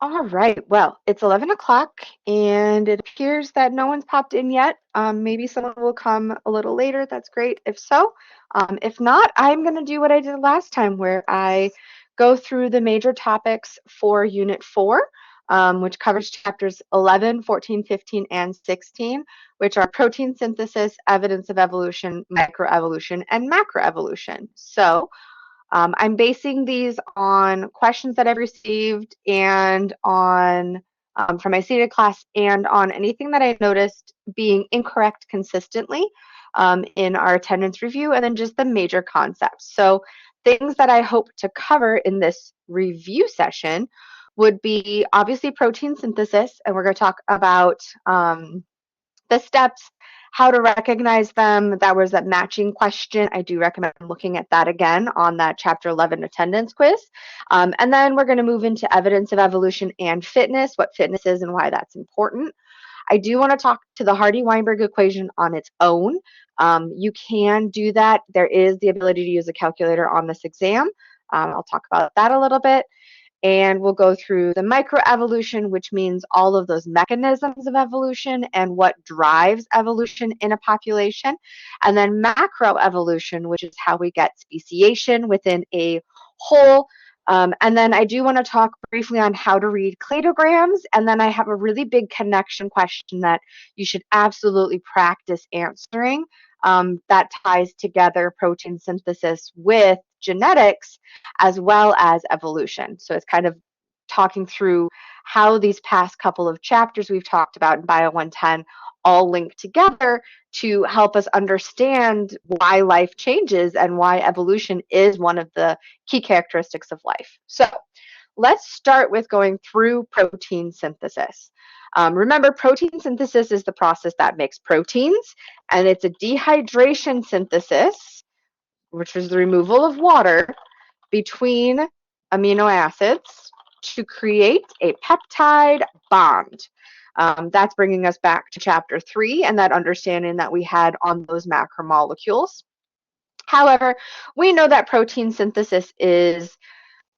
All right, well, it's 11 o'clock and it appears that no one's popped in yet. Maybe someone will come a little later. That's great if so. If not, I'm going to do what I did last time where I go through the major topics for Unit 4, which covers chapters 11, 14, 15, and 16, which are protein synthesis, evidence of evolution, microevolution, and macroevolution. So, I'm basing these on questions that I've received and on from my seated class and on anything that I noticed being incorrect consistently in our attendance review, and then just the major concepts. So things that I hope to cover in this review session would be obviously protein synthesis, and we're going to talk about the steps, how to recognize them. That was that matching question. I do recommend looking at that again on that Chapter 11 attendance quiz. And then we're going to move into evidence of evolution and fitness, what fitness is and why that's important. I do want to talk to the Hardy-Weinberg equation on its own. You can do that. There is the ability to use a calculator on this exam. I'll talk about that a little bit. And we'll go through the microevolution, which means all of those mechanisms of evolution and what drives evolution in a population. And then macroevolution, which is how we get speciation within a whole. And then I do want to talk briefly on how to read cladograms. And then I have a really big connection question that you should absolutely practice answering that ties together protein synthesis with genetics as well as evolution. So it's kind of talking through how these past couple of chapters we've talked about in Bio 110 all link together to help us understand why life changes and why evolution is one of the key characteristics of life. So let's start with going through protein synthesis. Remember, protein synthesis is the process that makes proteins, and it's a dehydration synthesis, which is the removal of water between amino acids to create a peptide bond. That's bringing us back to chapter 3 and that understanding that we had on those macromolecules. However, we know that protein synthesis is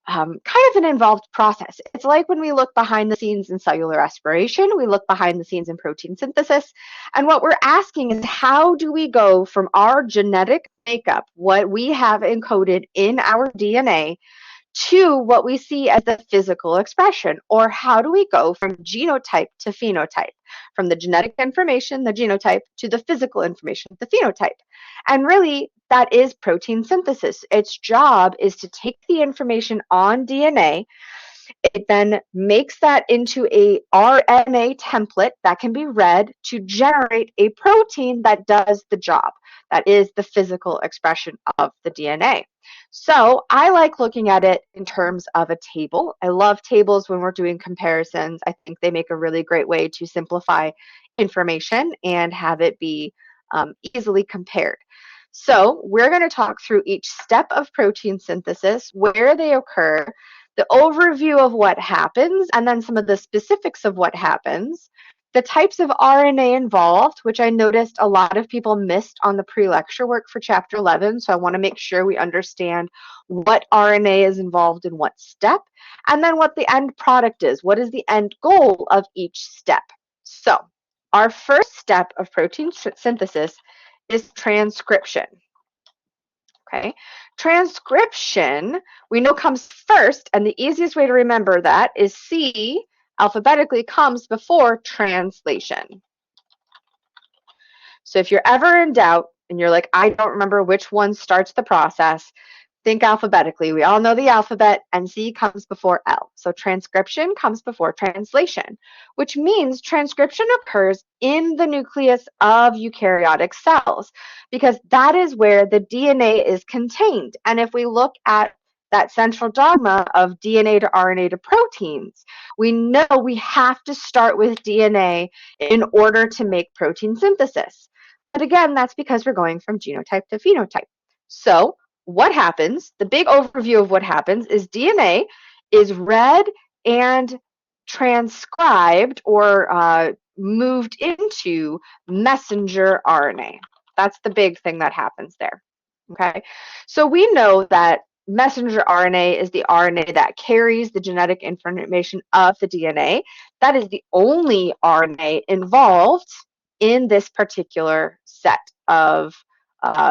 kind of an involved process. It's like when we look behind the scenes in cellular respiration, we look behind the scenes in protein synthesis. And what we're asking is how do we go from our genetic makeup, what we have encoded in our DNA, to what we see as the physical expression? Or how do we go from genotype to phenotype, from the genetic information, the genotype, to the physical information, the phenotype? And really, that is protein synthesis. Its job is to take the information on DNA. It then makes that into a RNA template that can be read to generate a protein that does the job. That is the physical expression of the DNA. So I like looking at it in terms of a table. I love tables when we're doing comparisons. I think they make a really great way to simplify information and have it be easily compared. So we're going to talk through each step of protein synthesis, where they occur, the overview of what happens, and then some of the specifics of what happens, the types of RNA involved, which I noticed a lot of people missed on the pre-lecture work for chapter 11, so I want to make sure we understand what RNA is involved in what step, and then what the end product is. What is the end goal of each step? So our first step of protein synthesis is transcription. Okay, transcription we know comes first, and the easiest way to remember that is C alphabetically comes before translation. So if you're ever in doubt and you're like, I don't remember which one starts the process, think alphabetically. We all know the alphabet, and C comes before L. So transcription comes before translation, which means transcription occurs in the nucleus of eukaryotic cells because that is where the DNA is contained. And if we look at that central dogma of DNA to RNA to proteins, we know we have to start with DNA in order to make protein synthesis. But again, that's because we're going from genotype to phenotype. So what happens, the big overview of what happens is DNA is read and transcribed or moved into messenger RNA. That's the big thing that happens there. Okay, so we know that messenger RNA is the RNA that carries the genetic information of the DNA. That is the only RNA involved in this particular set of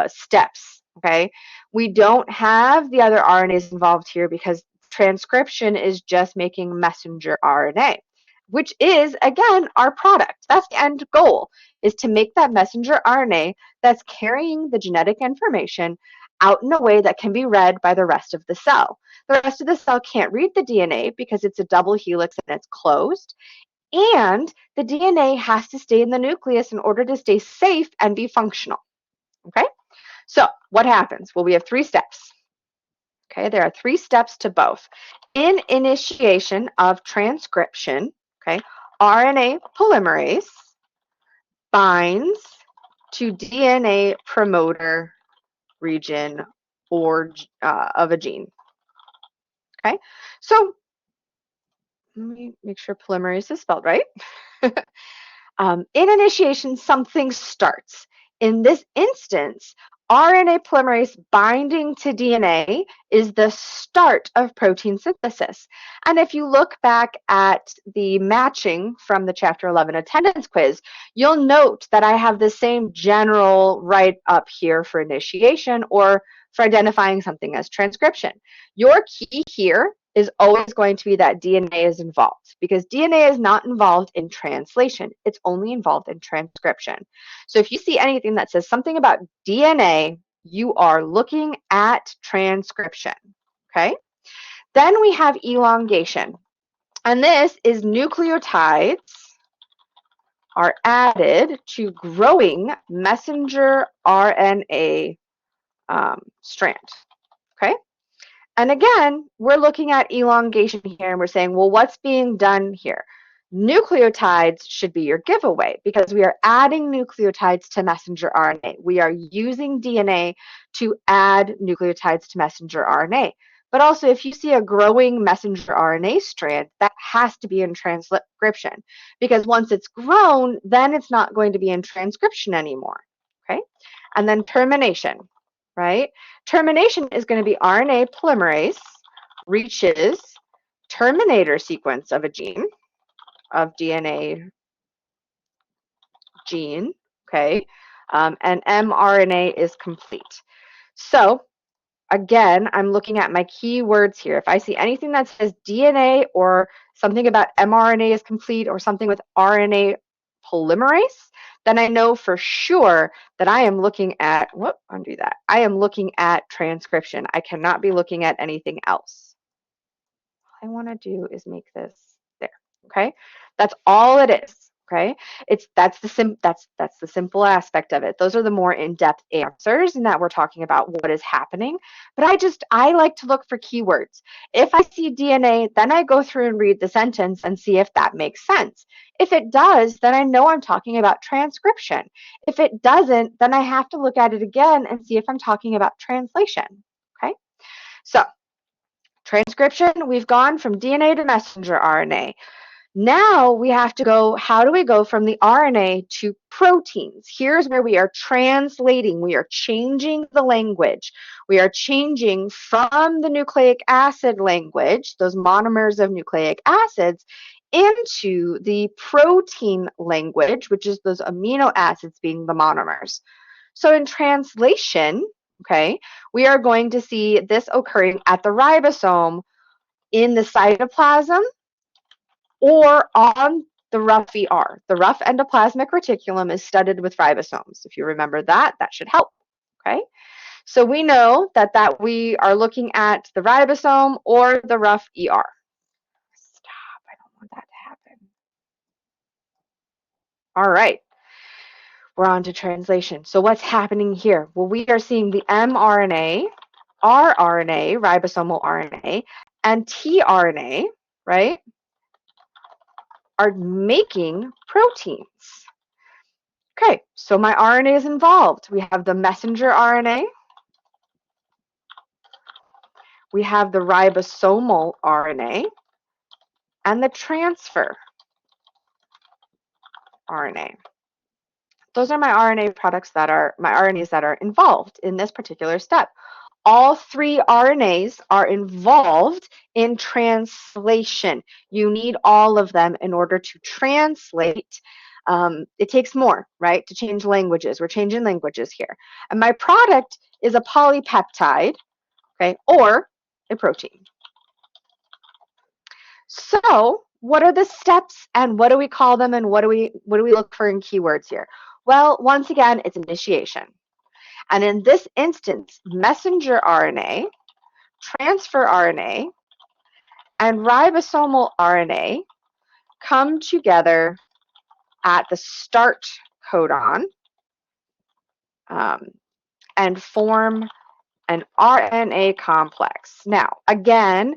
steps. Okay, we don't have the other RNAs involved here because transcription is just making messenger RNA, which is, again, our product. That's the end goal, is to make that messenger RNA that's carrying the genetic information out in a way that can be read by the rest of the cell. The rest of the cell can't read the DNA because it's a double helix and it's closed. And the DNA has to stay in the nucleus in order to stay safe and be functional. Okay? So what happens? Well, we have 3 steps. Okay, there are 3 steps to both. In initiation of transcription, okay, RNA polymerase binds to DNA promoter region or of a gene. Okay, so let me make sure polymerase is spelled right. In initiation, something starts. In this instance, RNA polymerase binding to DNA is the start of protein synthesis. And if you look back at the matching from the Chapter 11 attendance quiz, you'll note that I have the same general write up here for initiation or for identifying something as transcription. Your key here is always going to be that DNA is involved, because DNA is not involved in translation. It's only involved in transcription. So if you see anything that says something about DNA, you are looking at transcription. Okay? Then we have elongation. And this is nucleotides are added to growing messenger RNA strand. Okay? And again, we're looking at elongation here and we're saying, well, what's being done here? Nucleotides should be your giveaway because we are adding nucleotides to messenger RNA. We are using DNA to add nucleotides to messenger RNA. But also, if you see a growing messenger RNA strand, that has to be in transcription, because once it's grown, then it's not going to be in transcription anymore. Okay? And then termination, right? Termination is going to be RNA polymerase reaches terminator sequence of a gene, of DNA gene, okay? And mRNA is complete. So again, I'm looking at my keywords here. If I see anything that says DNA or something about mRNA is complete or something with RNA polymerase, then I know for sure that I am looking at, undo that. I am looking at transcription. I cannot be looking at anything else. All I want to do is make this there, okay? That's all it is. Okay, that's the simple aspect of it. Those are the more in-depth answers, and that we're talking about what is happening. But I like to look for keywords. If I see DNA, then I go through and read the sentence and see if that makes sense. If it does, then I know I'm talking about transcription. If it doesn't, then I have to look at it again and see if I'm talking about translation. Okay, so transcription, we've gone from DNA to messenger RNA. Now we have to go, how do we go from the RNA to proteins? Here's where we are translating. We are changing the language. We are changing from the nucleic acid language, those monomers of nucleic acids, into the protein language, which is those amino acids being the monomers. So in translation, okay, we are going to see this occurring at the ribosome in the cytoplasm, or on the rough ER. The rough endoplasmic reticulum is studded with ribosomes. If you remember that, that should help. Okay, so we know that we are looking at the ribosome or the rough ER. Stop, I don't want that to happen. All right, we're on to translation. So what's happening here? Well, we are seeing the mRNA, rRNA, ribosomal RNA, and tRNA, right, are making proteins. Okay, so my RNA is involved. We have the messenger RNA. We have the ribosomal RNA and the transfer RNA. Those are my RNA products that are, my RNAs that are involved in this particular step. All three RNAs are involved in translation. You need all of them in order to translate. It takes more, right, to change languages. We're changing languages here. And my product is a polypeptide, okay, or a protein. So what are the steps and what do we call them and what do we look for in keywords here? Well, once again, it's initiation. And in this instance, messenger RNA, transfer RNA, and ribosomal RNA come together at the start codon and form an RNA complex. Now, again,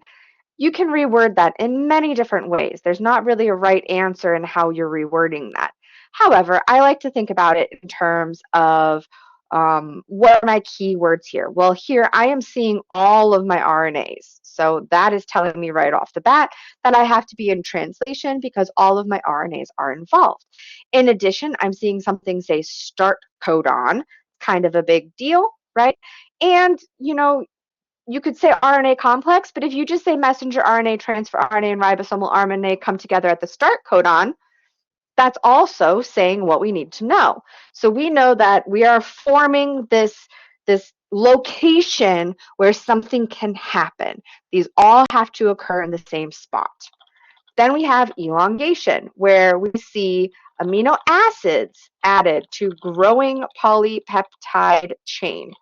you can reword that in many different ways. There's not really a right answer in how you're rewording that. However, I like to think about it in terms of what are my keywords here? Well, here I am seeing all of my RNAs. So that is telling me right off the bat that I have to be in translation because all of my RNAs are involved. In addition, I'm seeing something say start codon, kind of a big deal, right? And, you could say RNA complex, but if you just say messenger RNA, transfer RNA, and ribosomal RNA come together at the start codon, that's also saying what we need to know. So we know that we are forming this location where something can happen. These all have to occur in the same spot. Then we have elongation, where we see amino acids added to growing polypeptide chain.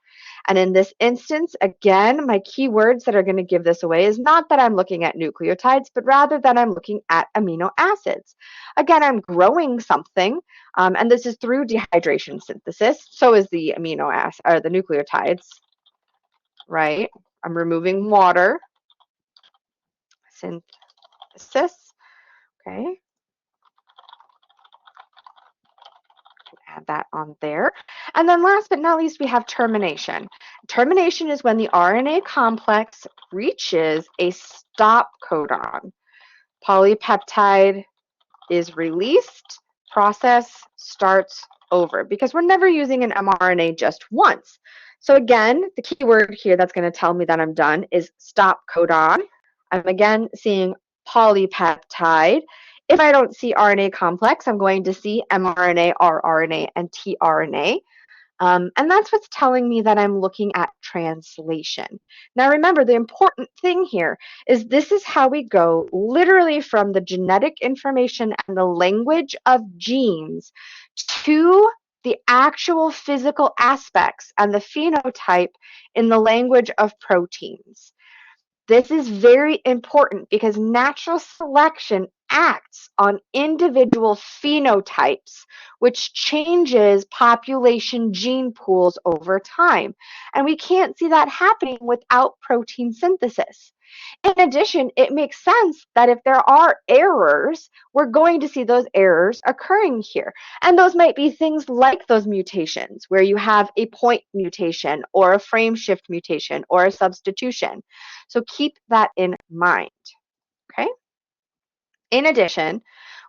And in this instance, again, my keywords that are going to give this away is not that I'm looking at nucleotides, but rather that I'm looking at amino acids. Again, I'm growing something, and this is through dehydration synthesis. So is the amino acid or the nucleotides, right? I'm removing water, synthesis, okay? Add that on there. And then last but not least, we have termination. Termination is when the RNA complex reaches a stop codon. Polypeptide is released, process starts over because we're never using an mRNA just once. So again, the keyword here that's going to tell me that I'm done is stop codon. I'm again seeing polypeptide. If I don't see RNA complex, I'm going to see mRNA, rRNA, and tRNA. And that's what's telling me that I'm looking at translation. Now remember, the important thing here is this is how we go literally from the genetic information and the language of genes to the actual physical aspects and the phenotype in the language of proteins. This is very important because natural selection acts on individual phenotypes, which changes population gene pools over time. And we can't see that happening without protein synthesis. In addition, it makes sense that if there are errors, we're going to see those errors occurring here. And those might be things like those mutations, where you have a point mutation or a frame shift mutation or a substitution. So keep that in mind, okay? In addition,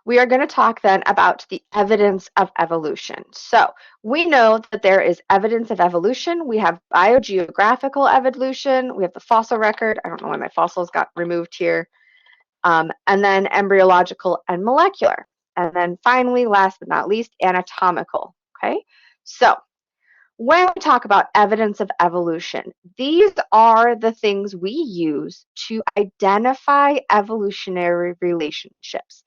we are going to talk then about the evidence of evolution. So we know that there is evidence of evolution. We have biogeographical evolution. We have the fossil record. I don't know why my fossils got removed here. And then embryological and molecular. And then finally, last but not least, anatomical. Okay, so when we talk about evidence of evolution, these are the things we use to identify evolutionary relationships.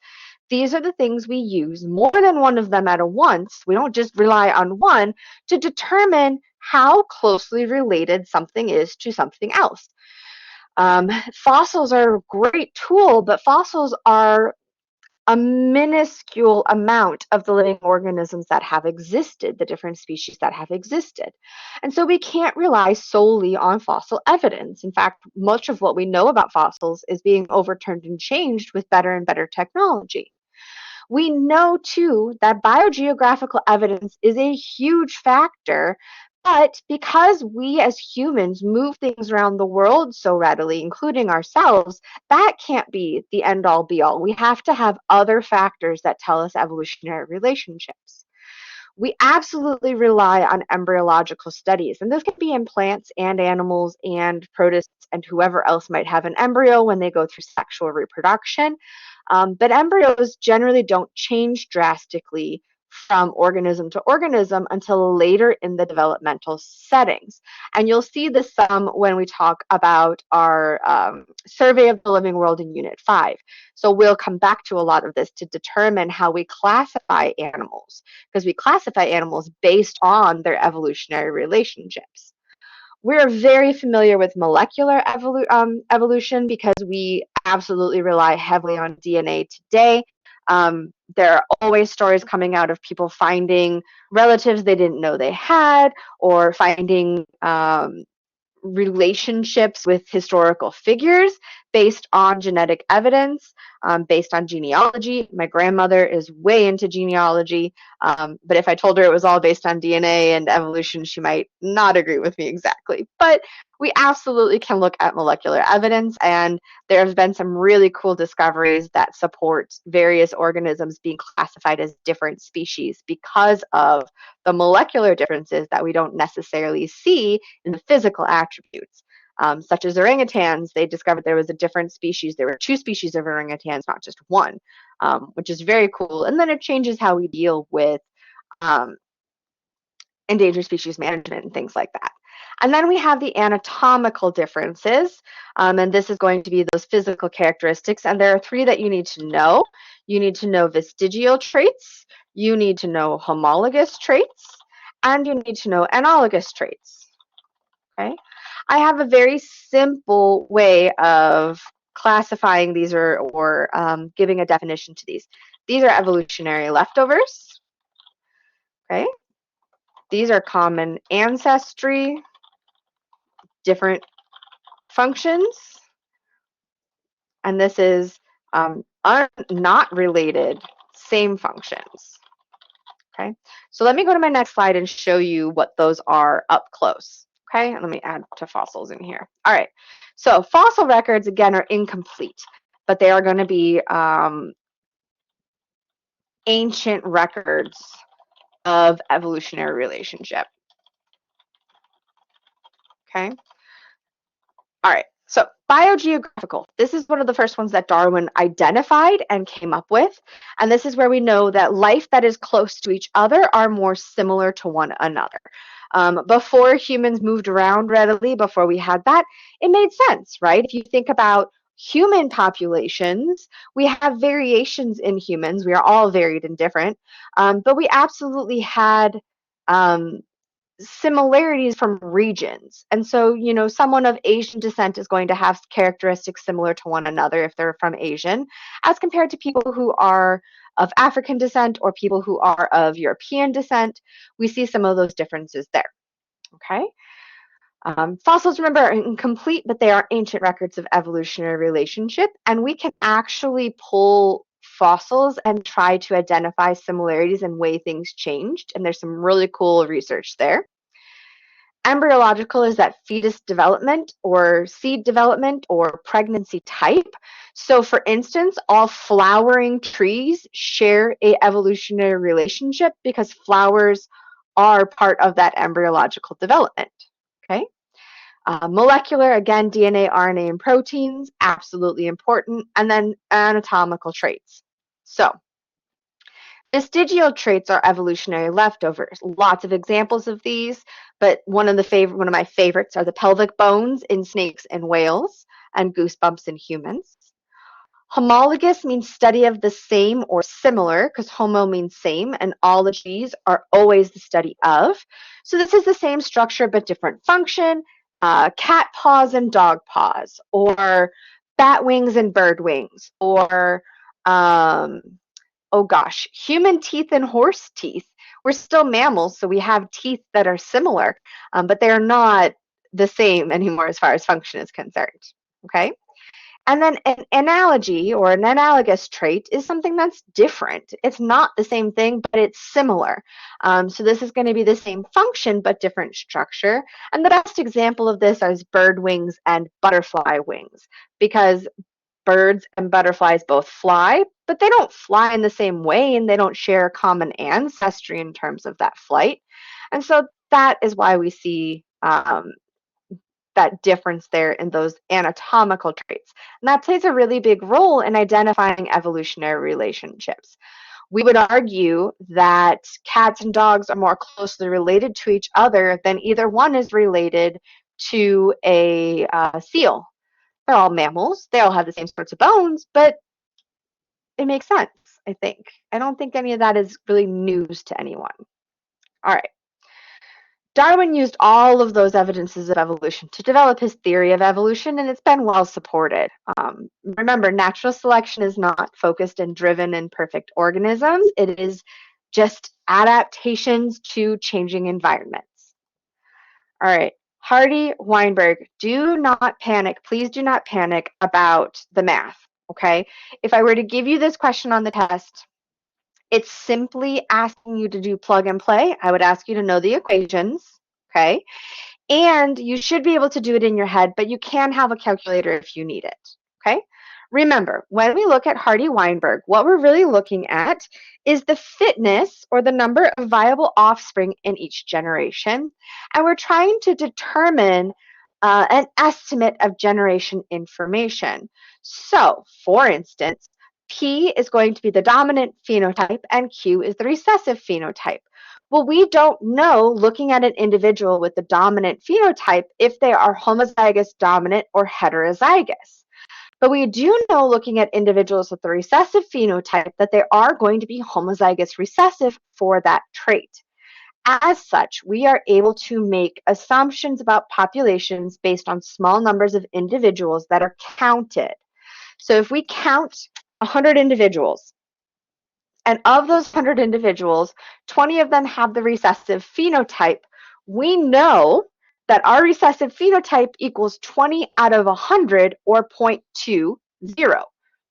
These are the things we use, more than one of them at once. We don't just rely on one to determine how closely related something is to something else. Fossils are a great tool, but fossils are a minuscule amount of the living organisms that have existed, the different species that have existed. And so we can't rely solely on fossil evidence. In fact, much of what we know about fossils is being overturned and changed with better and better technology. We know too that biogeographical evidence is a huge factor, but because we as humans move things around the world so readily, including ourselves, that can't be the end all be all. We have to have other factors that tell us evolutionary relationships. we absolutely rely on embryological studies. And this can be in plants and animals and protists and whoever else might have an embryo when they go through sexual reproduction. But embryos generally don't change drastically from organism to organism until later in the developmental settings. And you'll see this when we talk about our survey of the living world in Unit 5. So we'll come back to a lot of this to determine how we classify animals, because we classify animals based on their evolutionary relationships. We're very familiar with molecular evolution because we absolutely rely heavily on DNA today. There are always stories coming out of people finding relatives they didn't know they had, or finding relationships with historical figures based on genetic evidence, based on genealogy. My grandmother is way into genealogy, but if I told her it was all based on DNA and evolution, she might not agree with me exactly. But we absolutely can look at molecular evidence, and there have been some really cool discoveries that support various organisms being classified as different species because of the molecular differences that we don't necessarily see in the physical attributes. Such as orangutans, they discovered there was a different species. There were two species of orangutans, not just one, which is very cool. And then it changes how we deal with um, endangered species management and things like that. And then we have the anatomical differences, and this is going to be those physical characteristics. And there are three that you need to know. You need to know vestigial traits, you need to know homologous traits, and you need to know analogous traits. Okay, I have a very simple way of classifying these or giving a definition to these. These are evolutionary leftovers. Okay, these are common ancestry, different functions, and this is not related, same functions. Okay, so let me go to my next slide and show you what those are up close. Okay, and let me add to fossils in here. All right, so fossil records, again, are incomplete, but they are going to be ancient records of evolutionary relationship. Okay, all right, so biogeographical. This is one of the first ones that Darwin identified and came up with, and this is where we know that life that is close to each other are more similar to one another. Before humans moved around readily, before we had that, it made sense, right? If you think about human populations, we have variations in humans. We are all varied and different, but we absolutely had similarities from regions. And so, you know, someone of Asian descent is going to have characteristics similar to one another if they're from Asian, as compared to people who are of African descent or people who are of European descent. We see some of those differences there. Okay. Fossils, remember, are incomplete, but they are ancient records of evolutionary relationship, and we can actually pull fossils and try to identify similarities and way things changed, and there's some really cool research there. Embryological is that fetus development or seed development or pregnancy type. So for instance, all flowering trees share a evolutionary relationship because flowers are part of that embryological development. Okay. Molecular, again, DNA, RNA, and proteins, absolutely important. And then anatomical traits. So vestigial traits are evolutionary leftovers. Lots of examples of these, but one of my favorites are the pelvic bones in snakes and whales, and goosebumps in humans. Homologous means study of the same or similar, because homo means same, and ologies are always the study of. So this is the same structure but different function. Cat paws and dog paws, or bat wings and bird wings, or oh gosh, human teeth and horse teeth. We're still mammals, so we have teeth that are similar, but they're not the same anymore as far as function is concerned. Okay? And then an analogy or an analogous trait is something that's different. It's not the same thing, but it's similar. So this is going to be the same function, but different structure. And the best example of this is bird wings and butterfly wings, because birds and butterflies both fly, but they don't fly in the same way and they don't share a common ancestry in terms of that flight. And so that is why we see that difference there in those anatomical traits. And that plays a really big role in identifying evolutionary relationships. We would argue that cats and dogs are more closely related to each other than either one is related to a seal. They're all mammals. They all have the same sorts of bones, but it makes sense, I think. I don't think any of that is really news to anyone. All right. Darwin used all of those evidences of evolution to develop his theory of evolution, and it's been well supported. Remember, natural selection is not focused and driven in perfect organisms. It is just adaptations to changing environments. All right, Hardy, Weinberg, do not panic. Please do not panic about the math, okay? If I were to give you this question on the test, it's simply asking you to do plug and play. I would ask you to know the equations, okay? And you should be able to do it in your head, but you can have a calculator if you need it, okay? Remember, when we look at Hardy-Weinberg, what we're really looking at is the fitness or the number of viable offspring in each generation. And we're trying to determine an estimate of generation information. So, for instance, P is going to be the dominant phenotype and Q is the recessive phenotype. Well, we don't know, looking at an individual with the dominant phenotype, if they are homozygous dominant or heterozygous. But we do know, looking at individuals with the recessive phenotype, that they are going to be homozygous recessive for that trait. As such, we are able to make assumptions about populations based on small numbers of individuals that are counted. So if we count 100 individuals, and of those 100 individuals, 20 of them have the recessive phenotype, we know that our recessive phenotype equals 20 out of 100 or 0.20,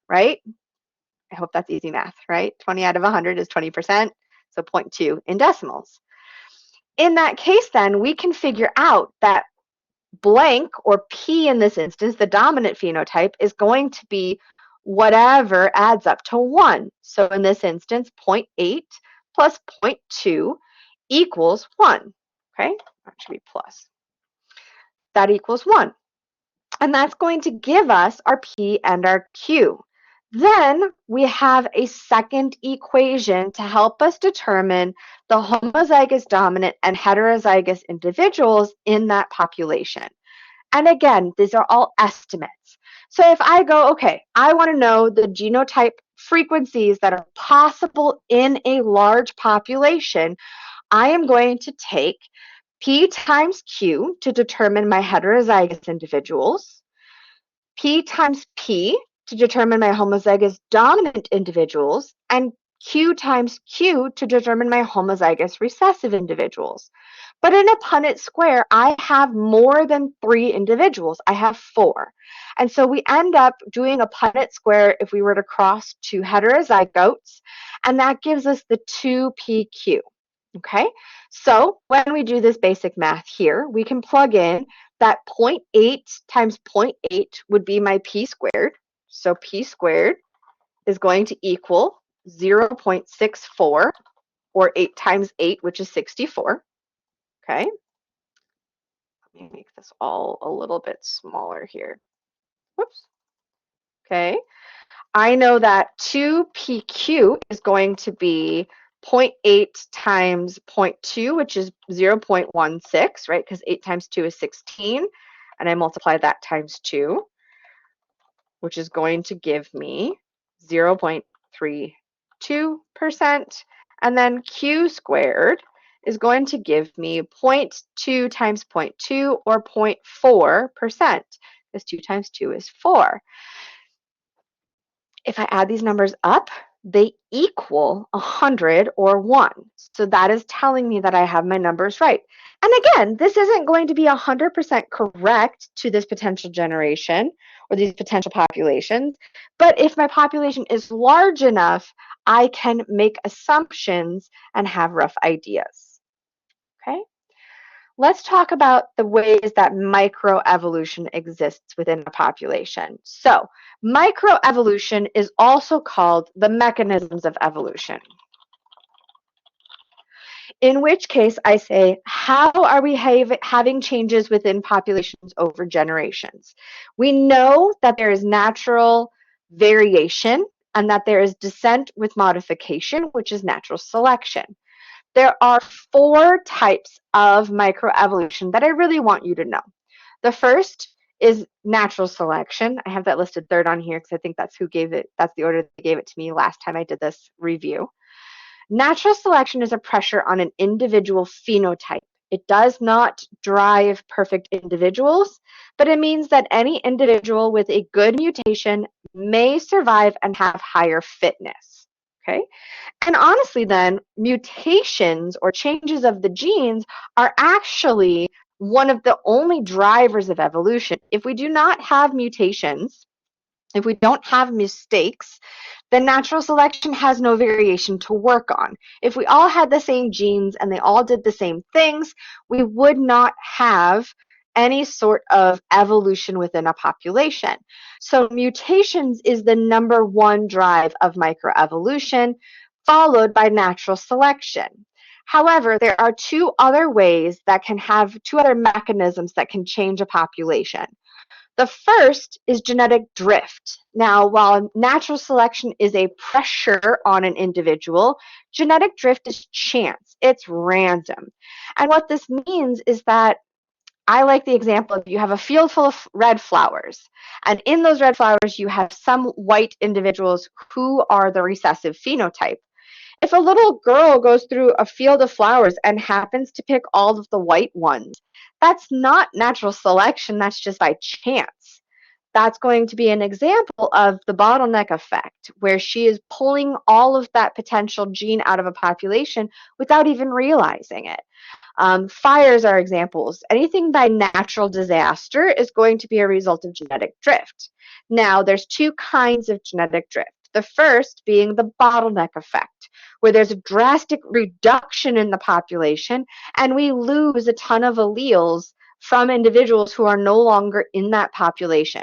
right? I hope that's easy math, right? 20 out of 100 is 20%, so 0.2 in decimals. In that case, then, we can figure out that blank, or P in this instance, the dominant phenotype, is going to be whatever adds up to 1. So in this instance, 0.8 plus 0.2 equals 1. Okay, that should be plus. That equals 1. And that's going to give us our P and our Q. Then we have a second equation to help us determine the homozygous dominant and heterozygous individuals in that population. And again, these are all estimates. So if I go, okay, I want to know the genotype frequencies that are possible in a large population, I am going to take P times Q to determine my heterozygous individuals, P times P to determine my homozygous dominant individuals, and Q times Q to determine my homozygous recessive individuals. But in a Punnett square, I have more than 3 individuals. I have 4. And so we end up doing a Punnett square if we were to cross 2 heterozygotes, and that gives us the 2PQ. Okay, so when we do this basic math here, we can plug in that 0.8 times 0.8 would be my P squared. So P squared is going to equal 0.64, or 8 times 8, which is 64. Okay, let me make this all a little bit smaller here. Whoops. Okay, I know that 2PQ is going to be 0.8 times 0.2, which is 0.16, right? Because 8 times 2 is 16, and I multiply that times 2, which is going to give me 0.32%. And then Q squared is going to give me 0.2 times 0.2, or 0.4%, because 2 times 2 is 4. If I add these numbers up, they equal 100, or 1. So that is telling me that I have my numbers right. And again, this isn't going to be 100% correct to this potential generation or these potential populations, but if my population is large enough, I can make assumptions and have rough ideas. Okay? Let's talk about the ways that microevolution exists within a population. So, microevolution is also called the mechanisms of evolution. In which case, I say, how are we having changes within populations over generations? We know that there is natural variation and that there is descent with modification, which is natural selection. There are four types of microevolution that I really want you to know. The first is natural selection. I have that listed third on here because I think that's that's the order they gave it to me last time I did this review. Natural selection is a pressure on an individual phenotype. It does not drive perfect individuals, but it means that any individual with a good mutation may survive and have higher fitness. Okay? And honestly, then, mutations or changes of the genes are actually one of the only drivers of evolution. If we do not have mutations, if we don't have mistakes, then natural selection has no variation to work on. If we all had the same genes and they all did the same things, we would not have any sort of evolution within a population. So mutations is the number one drive of microevolution, followed by natural selection. However, there are two other mechanisms that can change a population. The first is genetic drift. Now, while natural selection is a pressure on an individual, genetic drift is chance. It's random. And what this means is that I like the example of you have a field full of red flowers, and in those red flowers, you have some white individuals who are the recessive phenotype. If a little girl goes through a field of flowers and happens to pick all of the white ones, that's not natural selection, that's just by chance. That's going to be an example of the bottleneck effect, where she is pulling all of that potential gene out of a population without even realizing it. Fires are examples. Anything by natural disaster is going to be a result of genetic drift. Now, there's two kinds of genetic drift. The first being the bottleneck effect, where there's a drastic reduction in the population and we lose a ton of alleles from individuals who are no longer in that population.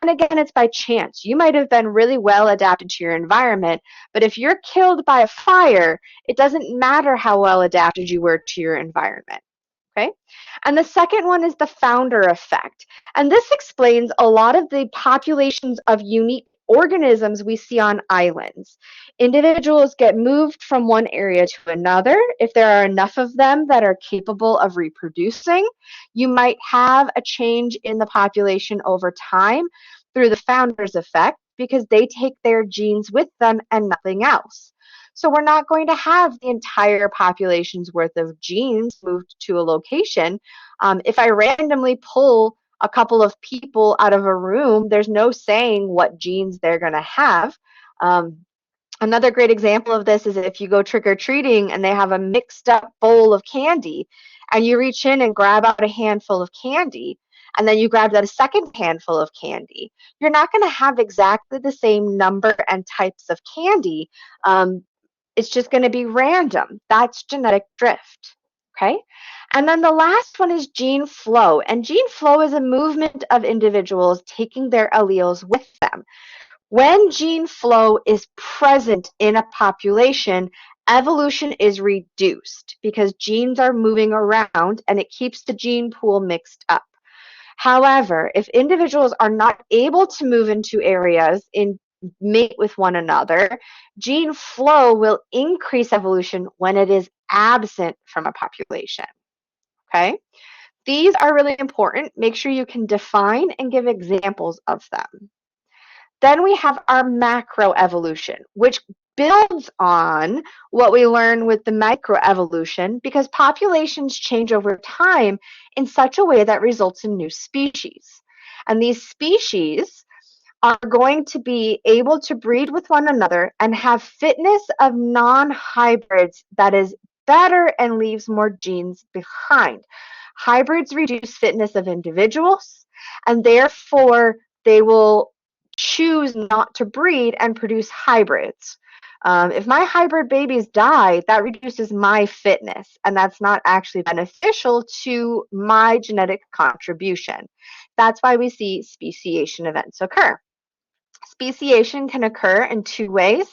And again, it's by chance. You might have been really well adapted to your environment, but if you're killed by a fire, it doesn't matter how well adapted you were to your environment. Okay? And the second one is the founder effect. And this explains a lot of the populations of unique organisms we see on islands. Individuals get moved from one area to another. If there are enough of them that are capable of reproducing, you might have a change in the population over time through the founder's effect because they take their genes with them and nothing else. So we're not going to have the entire population's worth of genes moved to a location. If I randomly pull a couple of people out of a room, there's no saying what genes they're going to have. Another great example of this is if you go trick-or-treating and they have a mixed up bowl of candy and you reach in and grab out a handful of candy and then you grab out a second handful of candy, you're not going to have exactly the same number and types of candy. It's just going to be random. That's genetic drift. Okay? And then the last one is gene flow. And gene flow is a movement of individuals taking their alleles with them. When gene flow is present in a population, evolution is reduced because genes are moving around and it keeps the gene pool mixed up. However, if individuals are not able to move into areas in mate with one another, gene flow will increase evolution when it is absent from a population. Okay? These are really important. Make sure you can define and give examples of them. Then we have our macroevolution, which builds on what we learn with the microevolution because populations change over time in such a way that results in new species. And these species are going to be able to breed with one another and have fitness of non-hybrids that is better and leaves more genes behind. Hybrids reduce fitness of individuals, and therefore they will choose not to breed and produce hybrids. If my hybrid babies die, that reduces my fitness, and that's not actually beneficial to my genetic contribution. That's why we see speciation events occur. Speciation can occur in two ways.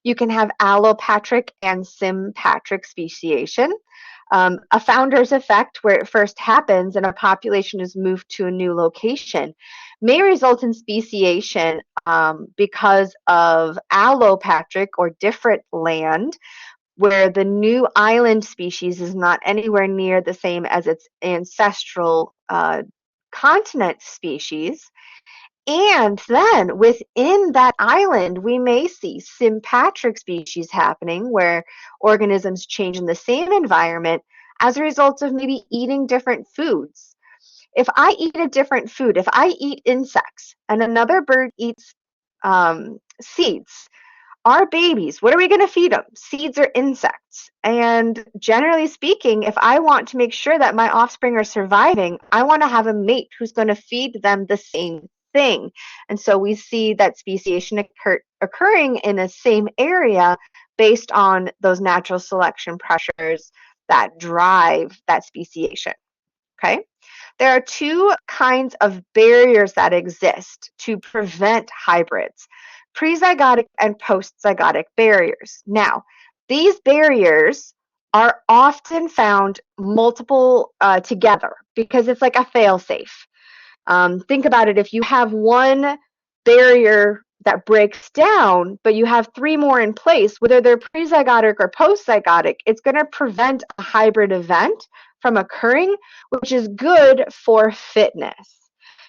You can have allopatric and sympatric speciation. A founder's effect, where it first happens and a population is moved to a new location, may result in speciation because of allopatric or different land, where the new island species is not anywhere near the same as its ancestral continent species. And then within that island, we may see sympatric species happening where organisms change in the same environment as a result of maybe eating different foods. If I eat a different food, if I eat insects and another bird eats seeds, our babies, what are we going to feed them? Seeds or insects. And generally speaking, if I want to make sure that my offspring are surviving, I want to have a mate who's going to feed them the same thing. And so we see that speciation occurring in the same area based on those natural selection pressures that drive that speciation. Okay? There are two kinds of barriers that exist to prevent hybrids: prezygotic and postzygotic barriers. Now, these barriers are often found multiple together because it's like a fail-safe. Think about it. If you have one barrier that breaks down, but you have three more in place, whether they're prezygotic or postzygotic, it's going to prevent a hybrid event from occurring, which is good for fitness.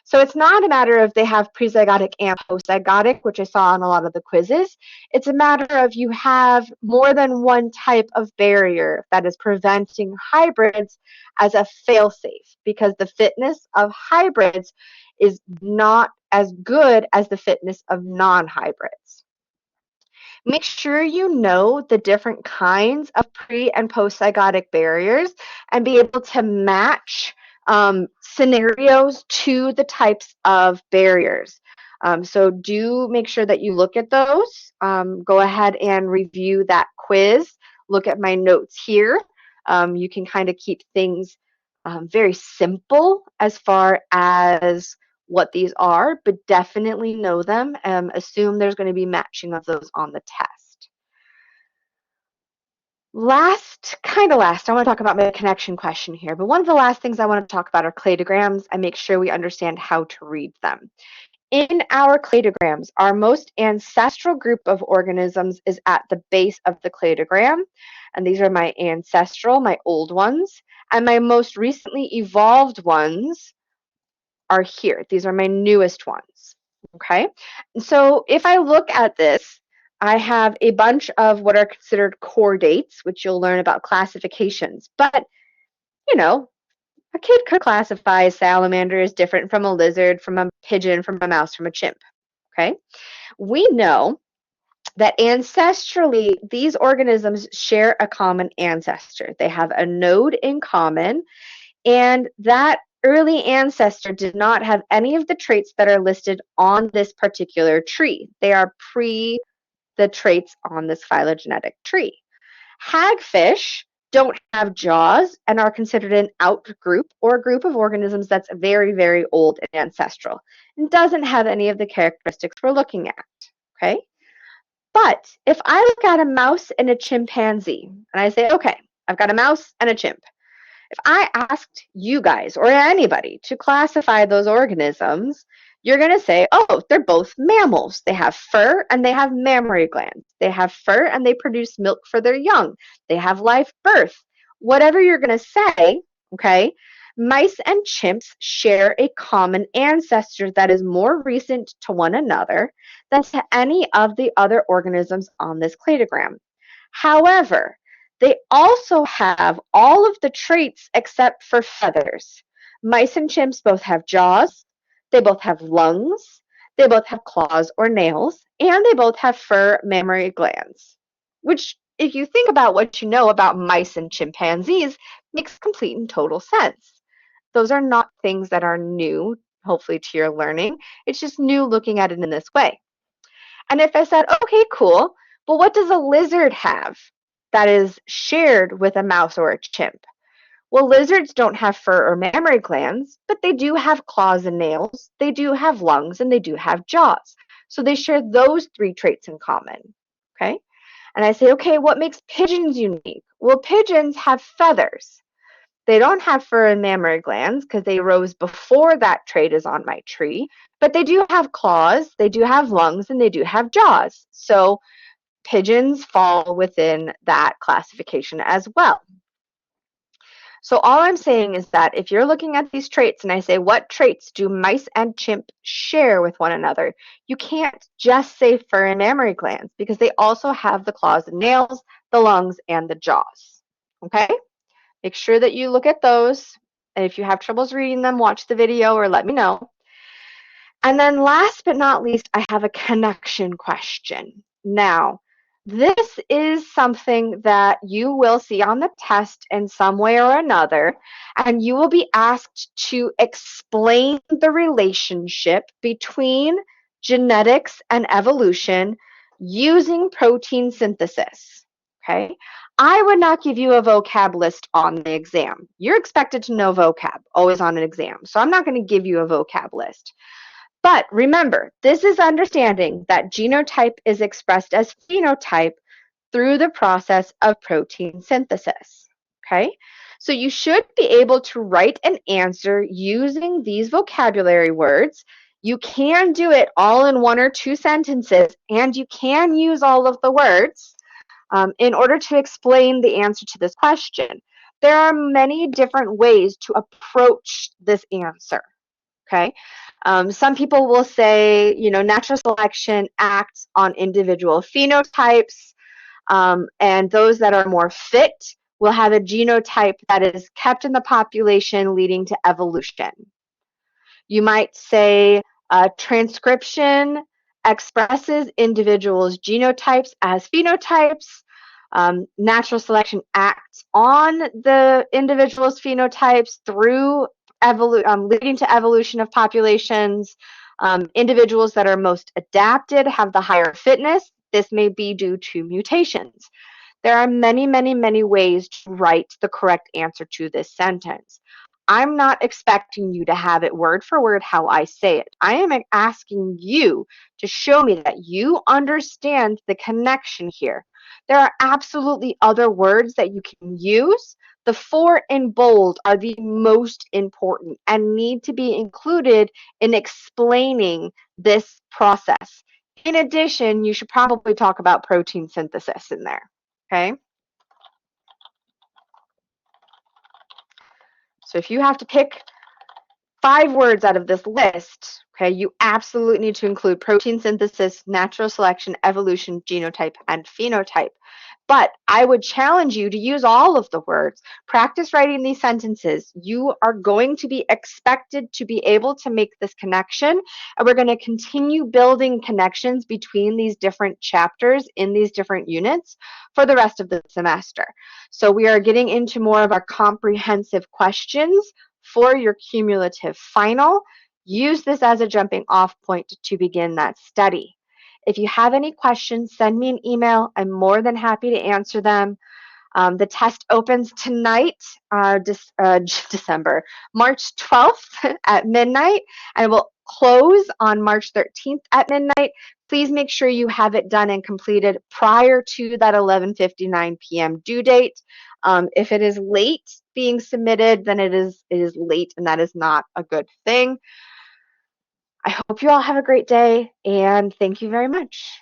So it's not a matter of they have prezygotic and postzygotic, which I saw on a lot of the quizzes. It's a matter of you have more than one type of barrier that is preventing hybrids as a fail-safe, because the fitness of hybrids is not as good as the fitness of non-hybrids. Make sure you know the different kinds of pre and post-zygotic barriers and be able to match scenarios to the types of barriers. So do make sure that you look at those. Go ahead and review that quiz. Look at my notes here. You can kind of keep things very simple as far as what these are, but definitely know them. Assume there's going to be matching of those on the test. Last, I want to talk about my connection question here, but one of the last things I want to talk about are cladograms and make sure we understand how to read them. In our cladograms, our most ancestral group of organisms is at the base of the cladogram, and these are my ancestral, my old ones, and my most recently evolved ones are here. These are my newest ones, okay? So if I look at this, I have a bunch of what are considered chordates, which you'll learn about classifications. But, you know, a kid could classify a salamander as different from a lizard, from a pigeon, from a mouse, from a chimp, okay? We know that ancestrally, these organisms share a common ancestor. They have a node in common, and that early ancestor did not have any of the traits that are listed on this particular tree. They are pre the traits on this phylogenetic tree. Hagfish don't have jaws and are considered an outgroup or a group of organisms that's very, very old and ancestral and doesn't have any of the characteristics we're looking at, okay? But if I look at a mouse and a chimpanzee and I say, okay, I've got a mouse and a chimp, if I asked you guys or anybody to classify those organisms, you're going to say, oh, they're both mammals. They have fur and they have mammary glands. They have fur and they produce milk for their young. They have live birth. Whatever you're going to say, okay, mice and chimps share a common ancestor that is more recent to one another than to any of the other organisms on this cladogram. However, they also have all of the traits except for feathers. Mice and chimps both have jaws, they both have lungs, they both have claws or nails, and they both have fur mammary glands. Which, if you think about what you know about mice and chimpanzees, makes complete and total sense. Those are not things that are new, hopefully, to your learning. It's just new looking at it in this way. And if I said, okay, cool, Well, what does a lizard have that is shared with a mouse or a chimp? Well, lizards don't have fur or mammary glands, but they do have claws and nails, they do have lungs, and they do have jaws. So they share those three traits in common. Okay? And I say, okay, what makes pigeons unique? Well, pigeons have feathers. They don't have fur and mammary glands because they rose before that trait is on my tree, but they do have claws, they do have lungs, and they do have jaws. So pigeons fall within that classification as well. So all I'm saying is that if you're looking at these traits and I say, what traits do mice and chimp share with one another? You can't just say fur and mammary glands because they also have the claws and nails, the lungs, and the jaws. Okay? Make sure that you look at those. And if you have troubles reading them, watch the video or let me know. And then last but not least, I have a connection question. Now, this is something that you will see on the test in some way or another, and you will be asked to explain the relationship between genetics and evolution using protein synthesis. Okay? I would not give you a vocab list on the exam. You're expected to know vocab, always on an exam. So I'm not going to give you a vocab list. But remember, this is understanding that genotype is expressed as phenotype through the process of protein synthesis. Okay? So you should be able to write an answer using these vocabulary words. You can do it all in 1 or 2 sentences, and you can use all of the words in order to explain the answer to this question. There are many different ways to approach this answer. Okay. Some people will say, natural selection acts on individual phenotypes, and those that are more fit will have a genotype that is kept in the population, leading to evolution. You might say transcription expresses individuals' genotypes as phenotypes. Natural selection acts on the individual's phenotypes through leading to evolution of populations. Individuals that are most adapted have the higher fitness. This may be due to mutations. There are many, many, many ways to write the correct answer to this sentence. I'm not expecting you to have it word for word how I say it. I am asking you to show me that you understand the connection here. There are absolutely other words that you can use. The 4 in bold are the most important and need to be included in explaining this process. In addition, you should probably talk about protein synthesis in there. Okay? So if you have to pick 5 words out of this list, okay, you absolutely need to include protein synthesis, natural selection, evolution, genotype, and phenotype. But I would challenge you to use all of the words. Practice writing these sentences. You are going to be expected to be able to make this connection, and we're going to continue building connections between these different chapters in these different units for the rest of the semester. So we are getting into more of our comprehensive questions for your cumulative final. Use this as a jumping off point to begin that study. If you have any questions, send me an email. I'm more than happy to answer them. The test opens tonight, December, March 12th at midnight, and will close on March 13th at midnight. Please make sure you have it done and completed prior to that 11:59 p.m. due date. If it is late being submitted, then it is late, and that is not a good thing. I hope you all have a great day, and thank you very much.